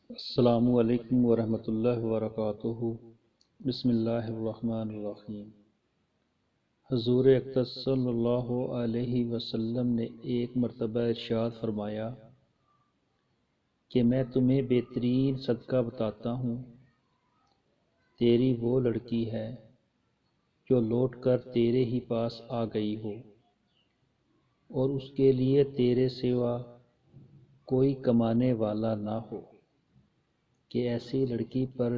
السلام علیکم ورحمۃ اللہ وبرکاتہ۔ بسم اللہ الرحمن الرحیم۔ حضور اقدس صلی اللہ علیہ وسلم نے ایک مرتبہ ارشاد فرمایا کہ میں تمہیں بہترین صدقہ بتاتا ہوں، تیری وہ لڑکی ہے جو لوٹ کر تیرے ہی پاس آ گئی ہو اور اس کے لیے تیرے سوا کوئی کمانے والا نہ ہو، کہ ایسی لڑکی پر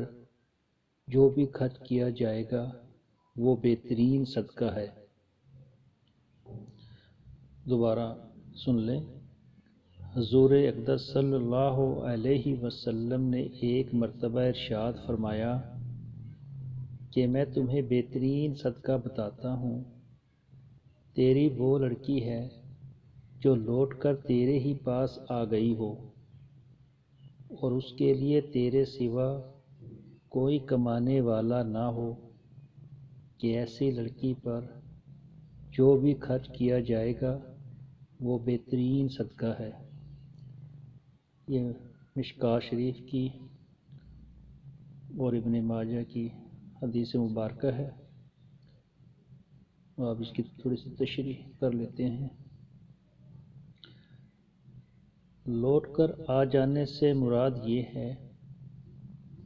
جو بھی خرچ کیا جائے گا وہ بہترین صدقہ ہے۔ دوبارہ سن لیں۔ حضور اقدس صلی اللہ علیہ وسلم نے ایک مرتبہ ارشاد فرمایا کہ میں تمہیں بہترین صدقہ بتاتا ہوں، تیری وہ لڑکی ہے جو لوٹ کر تیرے ہی پاس آ گئی ہو اور اس کے لیے تیرے سوا کوئی کمانے والا نہ ہو، کہ ایسی لڑکی پر جو بھی خرچ کیا جائے گا وہ بہترین صدقہ ہے۔ یہ مشکوٰۃ شریف کی اور ابن ماجہ کی حدیث مبارکہ ہے۔ آپ اس کی تھوڑی سی تشریح کر لیتے ہیں۔ لوٹ کر آ جانے سے مراد یہ ہے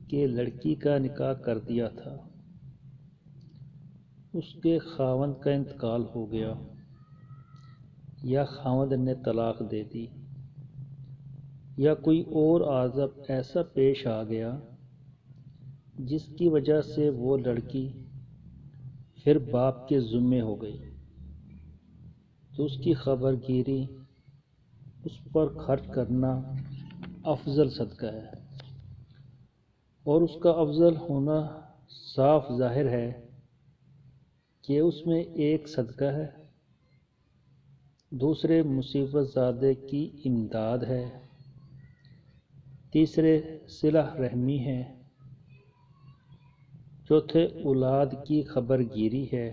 کہ لڑکی کا نکاح کر دیا تھا، اس کے خاوند کا انتقال ہو گیا یا خاوند نے طلاق دے دی یا کوئی اور عذاب ایسا پیش آ گیا جس کی وجہ سے وہ لڑکی پھر باپ کے ذمے ہو گئی، تو اس کی خبر گیری، اس پر خرچ کرنا افضل صدقہ ہے، اور اس کا افضل ہونا صاف ظاہر ہے کہ اس میں ایک صدقہ ہے، دوسرے مصیبت زادے کی امداد ہے، تیسرے صلہ رحمی ہے، چوتھے اولاد کی خبر گیری ہے،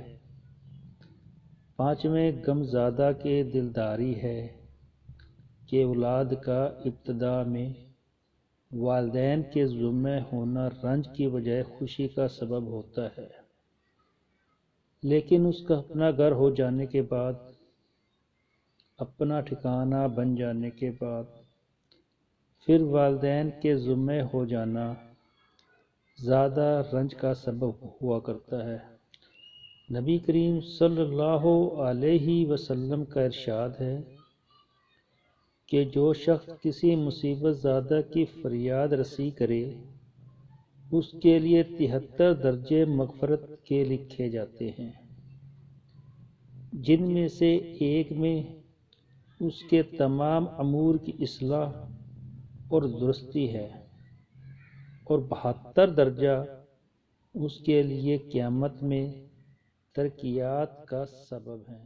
پانچویں غم زادہ کے دلداری ہے کہ اولاد کا ابتدا میں والدین کے ذمہ ہونا رنج کی بجائے خوشی کا سبب ہوتا ہے، لیکن اس کا اپنا گھر ہو جانے کے بعد، اپنا ٹھکانہ بن جانے کے بعد پھر والدین کے ذمہ ہو جانا زیادہ رنج کا سبب ہوا کرتا ہے۔ نبی کریم صلی اللہ علیہ وسلم کا ارشاد ہے کہ جو شخص کسی مصیبت زادہ کی فریاد رسی کرے اس کے لیے 73 درجے مغفرت کے لکھے جاتے ہیں، جن میں سے ایک میں اس کے تمام امور کی اصلاح اور درستی ہے، اور 72 درجہ اس کے لیے قیامت میں ترقیات کا سبب ہیں۔